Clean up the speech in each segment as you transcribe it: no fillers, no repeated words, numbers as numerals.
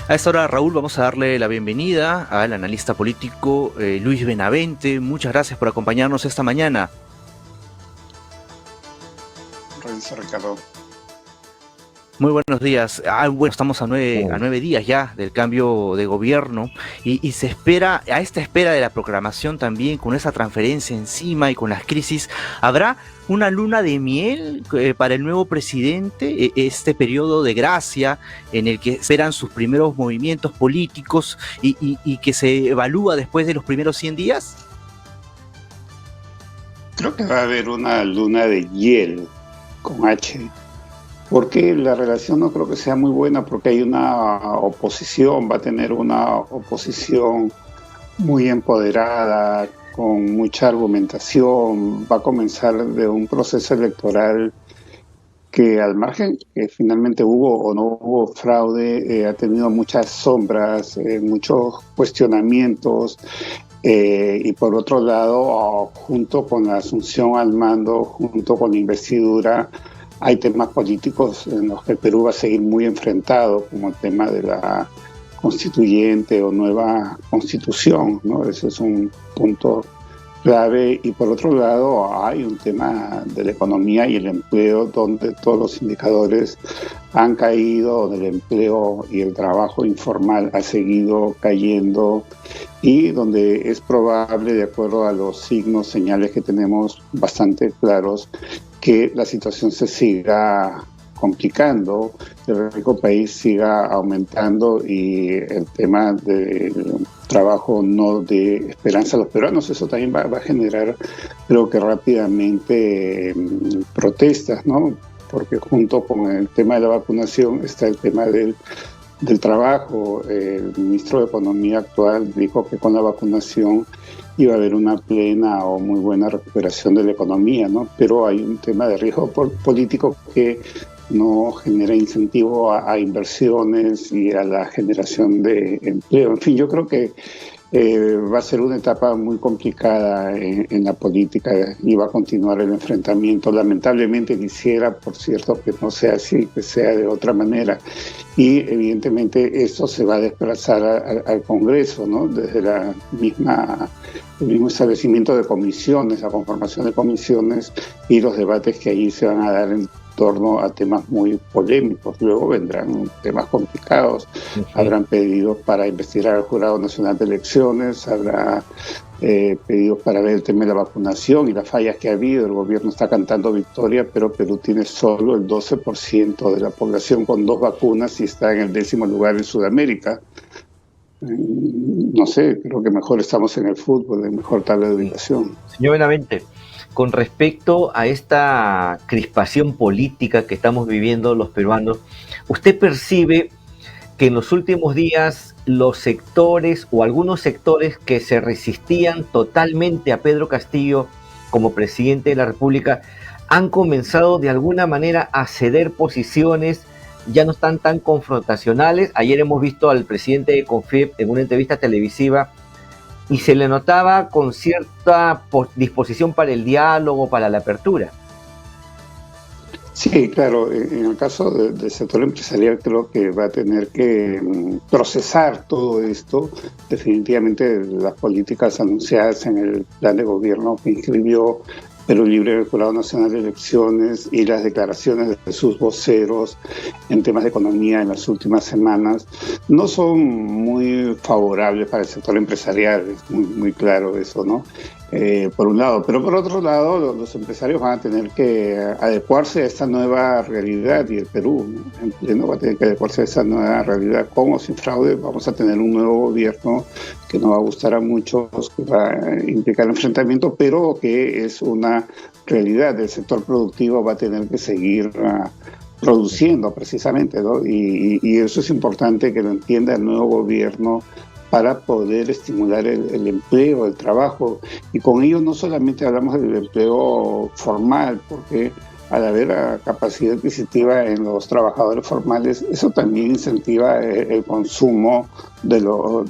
A esta hora, Raúl, vamos a darle la bienvenida al analista político Luis Benavente. Muchas gracias por acompañarnos esta mañana. Renzo, Ricardo. Muy buenos días. Bueno, estamos a nueve días ya del cambio de gobierno y se espera, a esta espera de la proclamación también, con esa transferencia encima y con las crisis, ¿habrá una luna de miel para el nuevo presidente, este periodo de gracia en el que esperan sus primeros movimientos políticos y que se evalúa después de los primeros 100 días? Creo que va a haber una luna de hiel con H, porque la relación no creo que sea muy buena, porque hay una oposición, va a tener una oposición muy empoderada, con mucha argumentación, va a comenzar de un proceso electoral que, al margen que finalmente hubo o no hubo fraude, ha tenido muchas sombras, muchos cuestionamientos, y por otro lado, junto con la asunción al mando, junto con la investidura, hay temas políticos en los que el Perú va a seguir muy enfrentado, como el tema de la constituyente o nueva constitución, ¿no? Ese es un punto clave. Y por otro lado, hay un tema de la economía y el empleo, donde todos los indicadores han caído, donde el empleo y el trabajo informal ha seguido cayendo, y donde es probable, de acuerdo a los signos, señales que tenemos bastante claros, que la situación se siga complicando, el riesgo país siga aumentando y el tema del trabajo no dé esperanza a los peruanos. Eso también va a generar, creo que rápidamente, protestas, ¿no? Porque junto con el tema de la vacunación está el tema del trabajo. El ministro de Economía actual dijo que con la vacunación iba a haber una plena o muy buena recuperación de la economía, ¿no? Pero hay un tema de riesgo político que no genera incentivo a inversiones y a la generación de empleo. En fin, yo creo que va a ser una etapa muy complicada en la política y va a continuar el enfrentamiento. Lamentablemente quisiera, por cierto, que no sea así, que sea de otra manera. Y evidentemente esto se va a desplazar al Congreso, ¿no? Desde el mismo establecimiento de comisiones, la conformación de comisiones y los debates que allí se van a dar en torno a temas muy polémicos. Luego vendrán temas complicados. Habrán pedidos para investigar al Jurado Nacional de Elecciones, habrá pedidos para ver el tema de la vacunación y las fallas que ha habido. El gobierno está cantando victoria, pero Perú tiene solo el 12% de la población con 2 vacunas y está en el 10º lugar en Sudamérica. No sé, creo que mejor estamos en el fútbol, en mejor tabla de ubicación. Señor Benavente, con respecto a esta crispación política que estamos viviendo los peruanos, ¿usted percibe que en los últimos días los sectores o algunos sectores que se resistían totalmente a Pedro Castillo como presidente de la República han comenzado de alguna manera a ceder posiciones, ya no están tan confrontacionales? Ayer hemos visto al presidente de CONFIEP en una entrevista televisiva y se le notaba con cierta disposición para el diálogo, para la apertura. Sí, claro, en el caso del sector empresarial creo que va a tener que procesar todo esto. Definitivamente las políticas anunciadas en el plan de gobierno que inscribió Perú Libre en el Jurado Nacional de Elecciones y las declaraciones de sus voceros en temas de economía en las últimas semanas no son muy favorables para el sector empresarial. Es muy claro eso, ¿no? Por un lado, pero por otro lado los empresarios van a tener que adecuarse a esta nueva realidad, y el Perú en pleno va a tener que adecuarse a esta nueva realidad, con o sin fraude. Vamos a tener un nuevo gobierno que no va a gustar a muchos, que va a implicar enfrentamiento, pero que es una realidad. El sector productivo va a tener que seguir produciendo precisamente, ¿no? Y eso es importante que lo entienda el nuevo gobierno, para poder estimular el empleo, el trabajo. Y con ello no solamente hablamos del empleo formal, porque al haber capacidad adquisitiva en los trabajadores formales, eso también incentiva el consumo de lo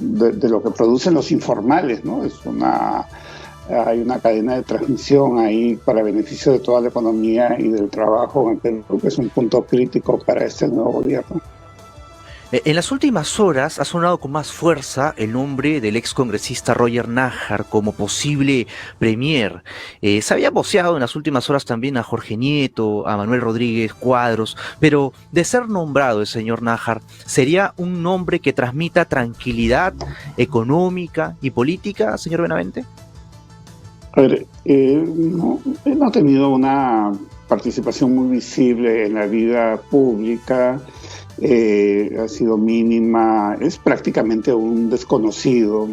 que producen los informales, ¿no? Hay una cadena de transmisión ahí para beneficio de toda la economía y del trabajo en Perú, que es un punto crítico para este nuevo gobierno. En las últimas horas ha sonado con más fuerza el nombre del ex congresista Roger Nájar como posible premier. Se había voceado en las últimas horas también a Jorge Nieto, a Manuel Rodríguez Cuadros, pero de ser nombrado el señor Nájar, ¿sería un nombre que transmita tranquilidad económica y política, señor Benavente? A ver, no, él no ha tenido una participación muy visible en la vida pública, ha sido mínima, es prácticamente un desconocido.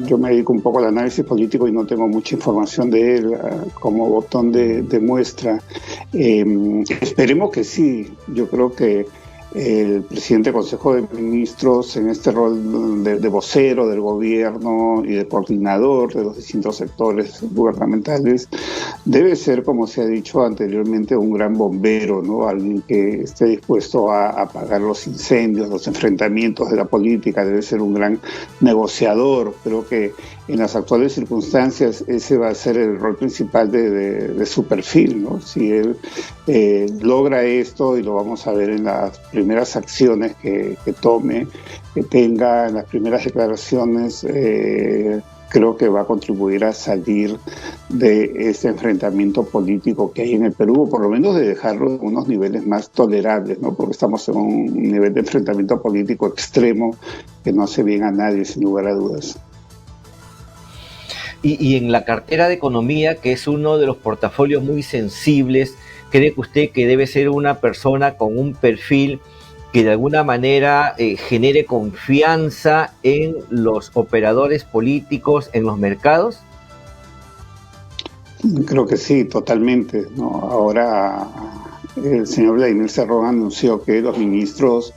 Yo me dedico un poco al análisis político y no tengo mucha información de él, como botón de muestra. Esperemos que sí, yo creo que el presidente del Consejo de Ministros en este rol de vocero del gobierno y de coordinador de los distintos sectores gubernamentales debe ser, como se ha dicho anteriormente, un gran bombero, ¿no? Alguien que esté dispuesto a apagar los incendios, los enfrentamientos de la política, debe ser un gran negociador. Creo que en las actuales circunstancias ese va a ser el rol principal de su perfil, ¿no? Si él logra esto, y lo vamos a ver en las primeras acciones que tome, que tenga, en las primeras declaraciones, creo que va a contribuir a salir de este enfrentamiento político que hay en el Perú, o por lo menos de dejarlo en unos niveles más tolerables, ¿no? Porque estamos en un nivel de enfrentamiento político extremo que no hace bien a nadie, sin lugar a dudas. Y en la cartera de economía, que es uno de los portafolios muy sensibles, ¿cree que usted que debe ser una persona con un perfil que de alguna manera genere confianza en los operadores políticos, en los mercados? Creo que sí, totalmente, ¿no? Ahora el señor Vladimir Cerrón anunció que los ministros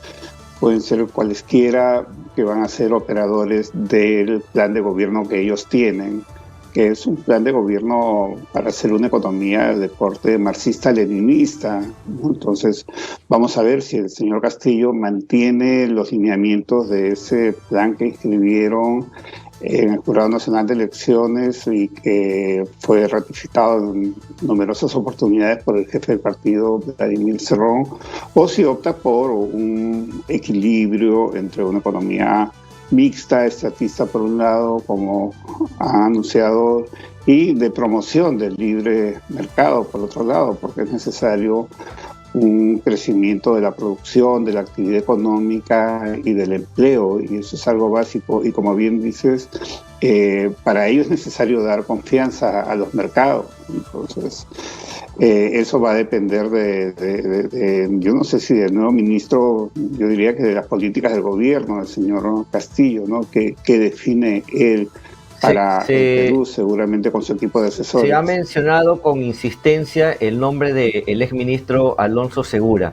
pueden ser cualesquiera que van a ser operadores del plan de gobierno que ellos tienen, que es un plan de gobierno para hacer una economía de corte marxista-leninista, ¿no? Entonces, vamos a ver si el señor Castillo mantiene los lineamientos de ese plan que inscribieron en el Jurado Nacional de Elecciones y que fue ratificado en numerosas oportunidades por el jefe del partido, Vladimir Cerrón, o si opta por un equilibrio entre una economía mixta, estatista por un lado, como ha anunciado, y de promoción del libre mercado por otro lado, porque es necesario un crecimiento de la producción, de la actividad económica y del empleo, y eso es algo básico, y como bien dices, para ello es necesario dar confianza a los mercados. Entonces, eso va a depender yo no sé si del nuevo ministro, yo diría que de las políticas del gobierno, del señor Castillo, ¿no? Que define él para el Perú, seguramente con su equipo de asesores. Se ha mencionado con insistencia el nombre del exministro Alonso Segura.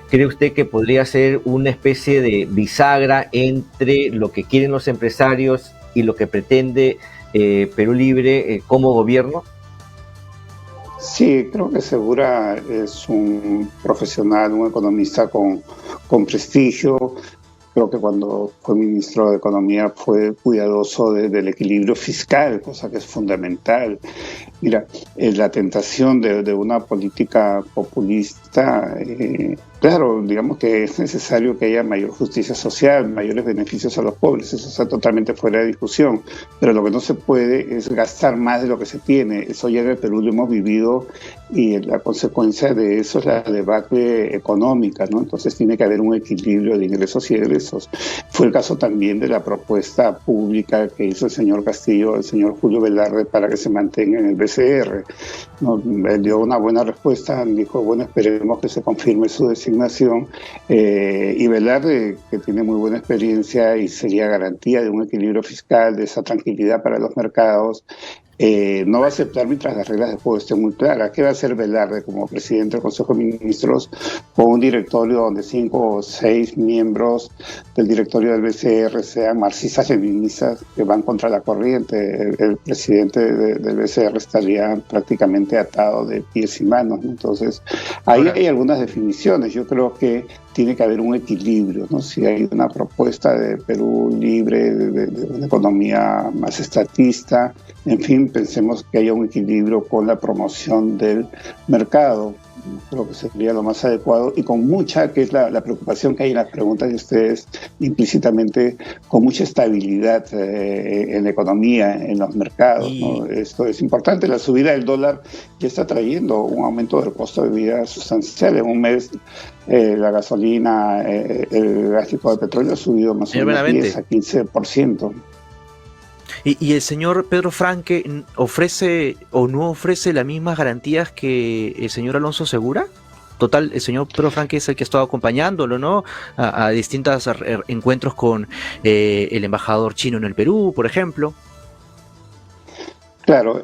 ¿Cree usted que podría ser una especie de bisagra entre lo que quieren los empresarios y lo que pretende Perú Libre como gobierno? Sí, creo que Segura es un profesional, un economista con prestigio. Creo que cuando fue ministro de Economía fue cuidadoso del equilibrio fiscal, cosa que es fundamental. Mira, la tentación de una política populista, claro, digamos que es necesario que haya mayor justicia social, mayores beneficios a los pobres, eso está totalmente fuera de discusión, pero lo que no se puede es gastar más de lo que se tiene. Eso ya en el Perú lo hemos vivido y la consecuencia de eso es la debacle económica, ¿no? Entonces tiene que haber un equilibrio de ingresos y egresos. Fue el caso también de la propuesta pública que hizo el señor Castillo, el señor Julio Velarde, para que se mantenga en el BCR. ¿No? Él dio una buena respuesta, dijo, bueno, esperemos que se confirme su designación, y Velarde, que tiene muy buena experiencia y sería garantía de un equilibrio fiscal, de esa tranquilidad para los mercados, no va a aceptar mientras las reglas de juego estén muy claras. ¿Qué va a hacer Velarde como presidente del Consejo de Ministros con un directorio donde 5 o 6 miembros del directorio del BCR sean marxistas leninistas que van contra la corriente? El presidente del BCR estaría prácticamente atado de pies y manos, ¿no? Entonces, ahí hay algunas definiciones. Yo creo que tiene que haber un equilibrio, ¿no? Si hay una propuesta de Perú libre, de una economía más estatista, en fin, pensemos que haya un equilibrio con la promoción del mercado. creo que sería lo más adecuado, y con mucha, que es la preocupación que hay en las preguntas de ustedes, implícitamente, con mucha estabilidad en la economía, en los mercados, ¿no? Esto es importante. La subida del dólar ya está trayendo un aumento del costo de vida sustancial. En un mes la gasolina, el gas tipo de petróleo ha subido más o menos 10 a 15%. ¿Y el señor Pedro Franque ofrece o no ofrece las mismas garantías que el señor Alonso Segura? Total, el señor Pedro Franque es el que ha estado acompañándolo, ¿no? A distintos encuentros con el embajador chino en el Perú, por ejemplo. Claro,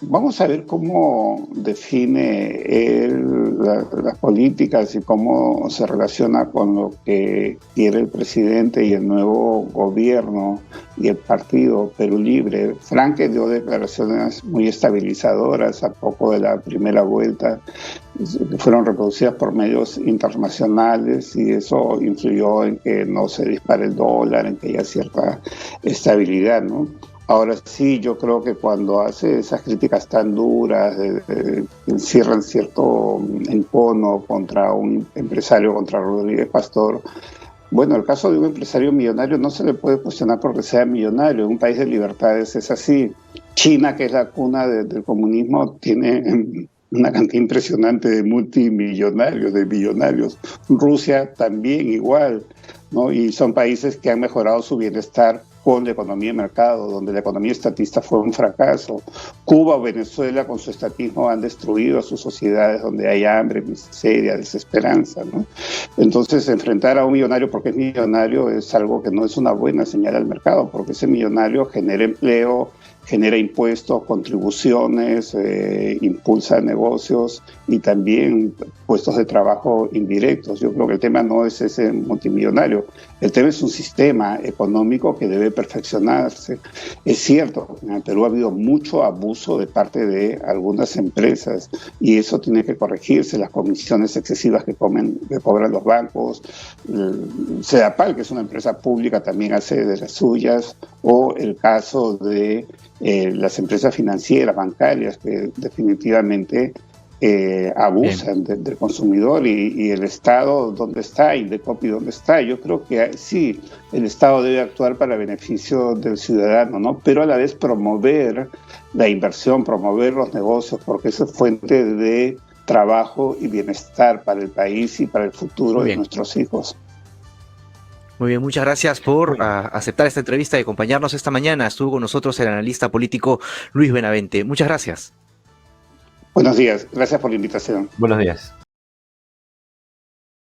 vamos a ver cómo define él las políticas y cómo se relaciona con lo que quiere el presidente y el nuevo gobierno y el partido Perú Libre. Franque dio declaraciones muy estabilizadoras a poco de la primera vuelta, fueron reproducidas por medios internacionales y eso influyó en que no se dispare el dólar, en que haya cierta estabilidad, ¿no? Ahora sí, yo creo que cuando hace esas críticas tan duras, encierran cierto encono contra un empresario, contra Rodríguez Pastor, bueno, el caso de un empresario millonario no se le puede cuestionar porque sea millonario. En un país de libertades es así. China, que es la cuna del comunismo, tiene una cantidad impresionante de multimillonarios, de billonarios. Rusia también igual, ¿no? Y son países que han mejorado su bienestar con la economía de mercado, donde la economía estatista fue un fracaso. Cuba o Venezuela con su estatismo han destruido a sus sociedades donde hay hambre, miseria, desesperanza, ¿no? Entonces, enfrentar a un millonario porque es millonario es algo que no es una buena señal al mercado, porque ese millonario genera empleo, genera impuestos, contribuciones, impulsa negocios y también puestos de trabajo indirectos. Yo creo que el tema no es ese multimillonario, el tema es un sistema económico que debe perfeccionarse. Es cierto, en el Perú ha habido mucho abuso de parte de algunas empresas y eso tiene que corregirse, las comisiones excesivas que cobran los bancos, Sedapal, que es una empresa pública, también hace de las suyas, o el caso de las empresas financieras, bancarias, que definitivamente abusan del consumidor y el Estado, ¿dónde está? Indecopi, ¿dónde está? Yo creo que sí, el Estado debe actuar para beneficio del ciudadano, ¿no? Pero a la vez promover la inversión, promover los negocios, porque eso es fuente de trabajo y bienestar para el país y para el futuro de nuestros hijos. Muy bien, muchas gracias por aceptar esta entrevista y acompañarnos esta mañana. Estuvo con nosotros el analista político Luis Benavente. Muchas gracias. Buenos días, gracias por la invitación. Buenos días.